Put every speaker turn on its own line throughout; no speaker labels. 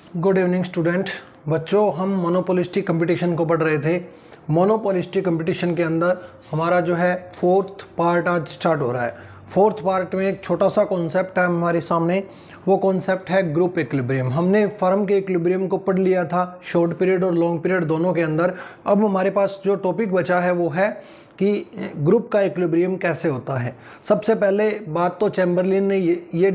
Good evening student. बच्चों, हम monopolistic competition को पढ़ रहे थे। मोनोपोलिस्टिक कंपटीशन के अंदर हमारा जो है फोर्थ पार्ट आज स्टार्ट हो रहा है। फोर्थ पार्ट में एक छोटा सा कॉन्सेप्ट है हमारे सामने, वो कॉन्सेप्ट है ग्रुप इक्विलिब्रियम। हमने फर्म के इक्विलिब्रियम को पढ़ लिया था शॉर्ट पीरियड और लॉन्ग पीरियड दोनों के अंदर। अब हमारे पास जो टॉपिक बचा है वो है कि ग्रुप का इक्विलिब्रियम कैसे होता है। सबसे पहले बात तो चैम्बरलिन ने ये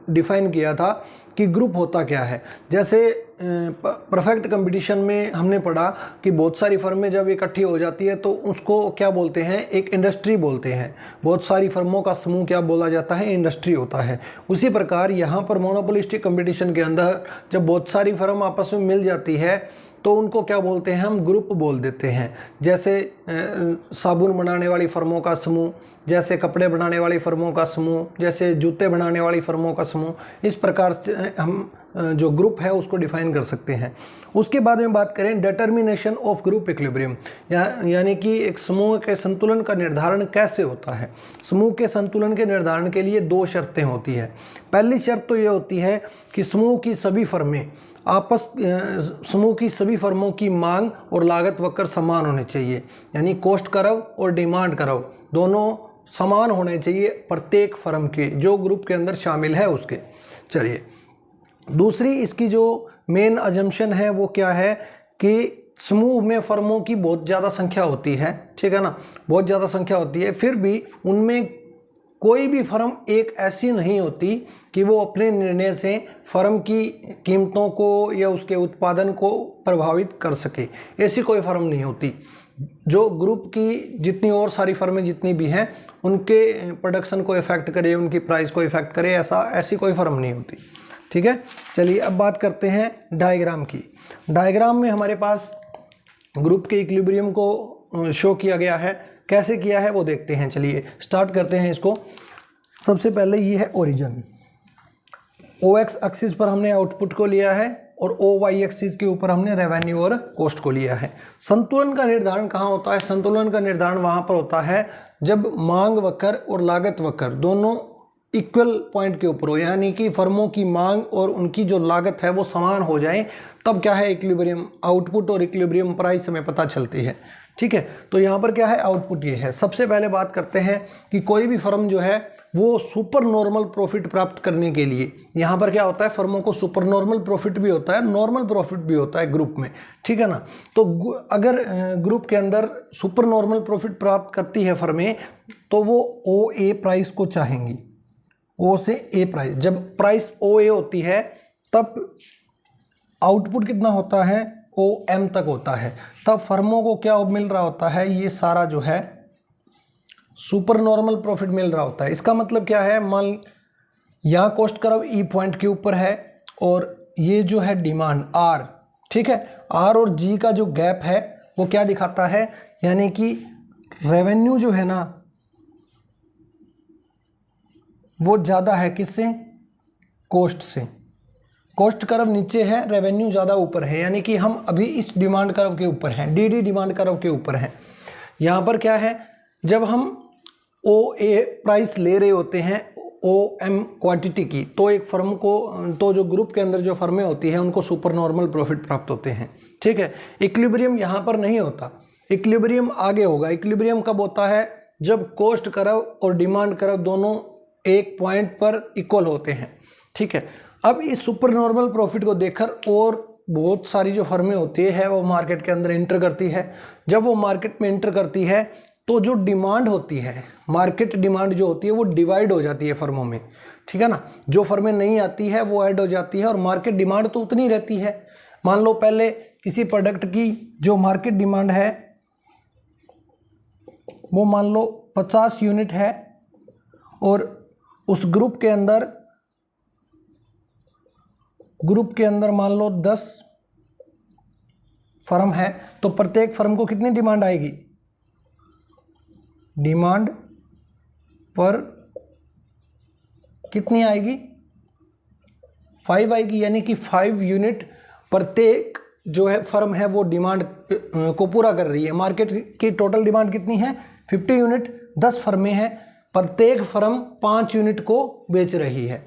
डिफाइन किया था कि ग्रुप होता क्या है। जैसे परफेक्ट कंपटीशन में हमने पढ़ा कि बहुत सारी फर्में जब इकट्ठी हो जाती है तो उसको क्या बोलते हैं, एक इंडस्ट्री बोलते हैं। बहुत सारी फर्मों का समूह क्या बोला जाता है, इंडस्ट्री होता है। उसी प्रकार यहाँ पर मोनोपोलिस्टिक कंपटीशन के अंदर जब बहुत सारी फर्म आपस में मिल जाती है तो उनको क्या बोलते हैं, हम ग्रुप बोल देते हैं। जैसे साबुन बनाने वाली फर्मों का समूह, जैसे कपड़े बनाने वाली फर्मों का समूह, जैसे जूते बनाने वाली फर्मों का समूह। इस प्रकार से हम जो ग्रुप है उसको डिफाइन कर सकते हैं। उसके बाद में बात करें डिटर्मिनेशन ऑफ ग्रुप इक्विलिब्रियम, यानी कि एक समूह के संतुलन का निर्धारण कैसे होता है। समूह के संतुलन के निर्धारण के लिए दो शर्तें होती है। पहली शर्त तो ये होती है कि समूह की सभी फर्मों की मांग और लागत वक्र समान होने चाहिए, यानी कॉस्ट कर्व और डिमांड कर्व दोनों समान होने चाहिए प्रत्येक फर्म के, जो ग्रुप के अंदर शामिल है उसके। चलिए, दूसरी इसकी जो मेन अजम्पशन है वो क्या है कि समूह में फर्मों की बहुत ज़्यादा संख्या होती है, ठीक है ना, बहुत ज़्यादा संख्या होती है। फिर भी उनमें कोई भी फर्म एक ऐसी नहीं होती कि वो अपने निर्णय से फर्म की कीमतों को या उसके उत्पादन को प्रभावित कर सके। ऐसी कोई फर्म नहीं होती। जो ग्रुप की जितनी और सारी फर्में जितनी भी हैं उनके प्रोडक्शन को इफेक्ट करे, उनकी प्राइस को इफेक्ट करे, ऐसी कोई फर्म नहीं होती। ठीक है, चलिए अब बात करते हैं डायग्राम की। डायग्राम में हमारे पास ग्रुप के इक्विलिब्रियम को शो किया गया है। कैसे किया है वो देखते हैं। चलिए स्टार्ट करते हैं इसको। सबसे पहले ये है ओरिजिन। ओ एक्स एक्सिस पर हमने आउटपुट को लिया है और ओ वाई एक्सिस के ऊपर हमने रेवेन्यू और कॉस्ट को लिया है। संतुलन का निर्धारण कहाँ होता है? संतुलन का निर्धारण वहाँ पर होता है जब मांग वक्र और लागत वक्र दोनों इक्वल पॉइंट के ऊपर हो, यानी कि फर्मों की मांग और उनकी जो लागत है वो समान हो जाए, तब क्या है इक्विलिब्रियम। आउटपुट और इक्विलिब्रियम प्राइस हमें पता चलती है। ठीक है, तो यहाँ पर क्या है, आउटपुट ये है। सबसे पहले बात करते हैं कि कोई भी फर्म जो है वो सुपर नॉर्मल प्रॉफिट प्राप्त करने के लिए, यहाँ पर क्या होता है, फर्मों को सुपर नॉर्मल प्रॉफिट भी होता है, नॉर्मल प्रॉफिट भी होता है ग्रुप में, ठीक है ना। तो अगर ग्रुप के अंदर सुपर नॉर्मल प्रॉफिट प्राप्त करती है फर्में तो वो ओ ए प्राइस को चाहेंगी। ओ से ए प्राइस, जब प्राइस ओ ए होती है तब आउटपुट कितना होता है, ओ एम तक होता है। तब फर्मों को क्या मिल रहा होता है, ये सारा जो है सुपर नॉर्मल प्रॉफिट मिल रहा होता है। इसका मतलब क्या है, मान यहाँ कॉस्ट कर्व ई पॉइंट के ऊपर है और ये जो है डिमांड आर, ठीक है। आर और जी का जो गैप है वो क्या दिखाता है, यानी कि रेवेन्यू जो है ना वो ज़्यादा है किससे, कॉस्ट से। कॉस्ट कर्व नीचे है, रेवेन्यू ज़्यादा ऊपर है, यानी कि हम अभी इस डिमांड कर्व के ऊपर हैं, डी डिमांड कर्व के ऊपर हैं। यहाँ पर क्या है, जब हम ओ ए प्राइस ले रहे होते हैं ओ एम क्वांटिटी की, तो एक फर्म को, तो जो ग्रुप के अंदर जो फर्में होती हैं उनको सुपर नॉर्मल प्रॉफिट प्राप्त होते हैं। ठीक है, इक्विलिब्रियम यहाँ पर नहीं होता, इक्विलिब्रियम आगे होगा। इक्विलिब्रियम कब होता है, जब कॉस्ट कर्व और डिमांड कर्व दोनों एक पॉइंट पर इक्वल होते हैं। ठीक है, अब इस सुपर नॉर्मल प्रॉफिट को देखकर और बहुत सारी जो फर्में होती है वो मार्केट के अंदर इंटर करती है। जब वो मार्केट में इंटर करती है तो जो डिमांड होती है, मार्केट डिमांड जो होती है वो डिवाइड हो जाती है फर्मों में, ठीक है ना। जो फर्में नहीं आती है वो ऐड हो जाती है और मार्केट डिमांड तो उतनी रहती है। मान लो पहले किसी प्रोडक्ट की जो मार्केट डिमांड है वो मान लो 50 यूनिट है और उस ग्रुप के अंदर मान लो 10 फर्म है, तो प्रत्येक फर्म को कितनी डिमांड आएगी, डिमांड पर कितनी आएगी, 5 आएगी, यानी कि 5 यूनिट प्रत्येक जो है फर्म है वो डिमांड को पूरा कर रही है। मार्केट की टोटल डिमांड कितनी है, 50 यूनिट, 10 फर्में हैं, प्रत्येक फर्म 5 यूनिट को बेच रही है।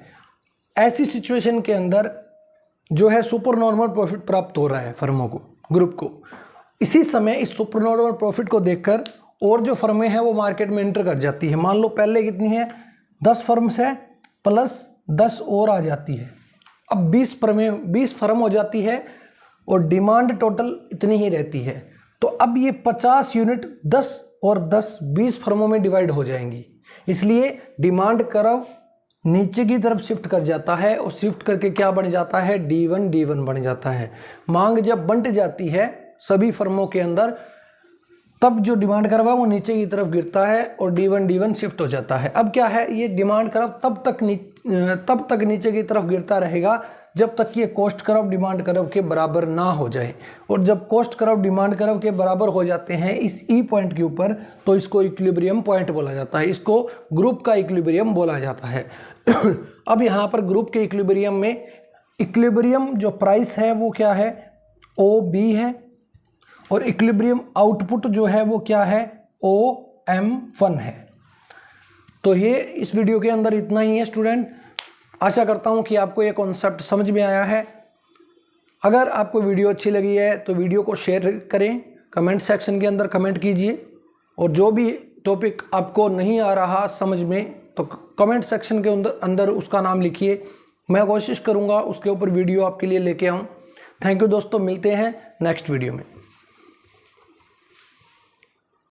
ऐसी सिचुएशन के अंदर जो है सुपर नॉर्मल प्रॉफिट प्राप्त हो रहा है फर्मों को, ग्रुप को। इसी समय इस सुपर नॉर्मल प्रॉफिट को देखकर और जो फर्में हैं वो मार्केट में एंटर कर जाती है। मान लो पहले कितनी है, 10 फर्म्स है प्लस 10 और आ जाती है, अब 20 फर्म हो जाती है और डिमांड टोटल इतनी ही रहती है। तो अब ये 50 यूनिट 10 और 10 20 फर्मों में डिवाइड हो जाएंगी। इसलिए डिमांड कर्व नीचे की तरफ शिफ्ट कर जाता है और शिफ्ट करके क्या बन जाता है, D1 बन जाता है। मांग जब बंट जाती है सभी फर्मों के अंदर, तब जो डिमांड कर्व है वो नीचे की तरफ गिरता है और D1 शिफ्ट हो जाता है। अब क्या है, ये डिमांड कर्व तब तक नीचे की तरफ गिरता रहेगा जब तक ये कॉस्ट कर्व डिमांड कर्व के बराबर ना हो जाए। और जब कॉस्ट कर्व डिमांड कर्व के बराबर हो जाते हैं इस ई पॉइंट के ऊपर, तो इसको इक्विलिब्रियम पॉइंट बोला जाता है, इसको ग्रुप का इक्विलिब्रियम बोला जाता है। अब यहाँ पर ग्रुप के इक्विलिब्रियम में इक्विलिब्रियम जो प्राइस है वो क्या है, OB है, और इक्विलिब्रियम आउटपुट जो है वो क्या है, OM1 है। तो ये इस वीडियो के अंदर इतना ही है स्टूडेंट। आशा करता हूँ कि आपको ये कॉन्सेप्ट समझ में आया है। अगर आपको वीडियो अच्छी लगी है तो वीडियो को शेयर करें, कमेंट सेक्शन के अंदर कमेंट कीजिए, और जो भी टॉपिक आपको नहीं आ रहा समझ में तो कमेंट सेक्शन के अंदर उसका नाम लिखिए, मैं कोशिश करूँगा उसके ऊपर वीडियो आपके लिए लेके आऊँ। थैंक यू दोस्तों, मिलते हैं नेक्स्ट वीडियो में।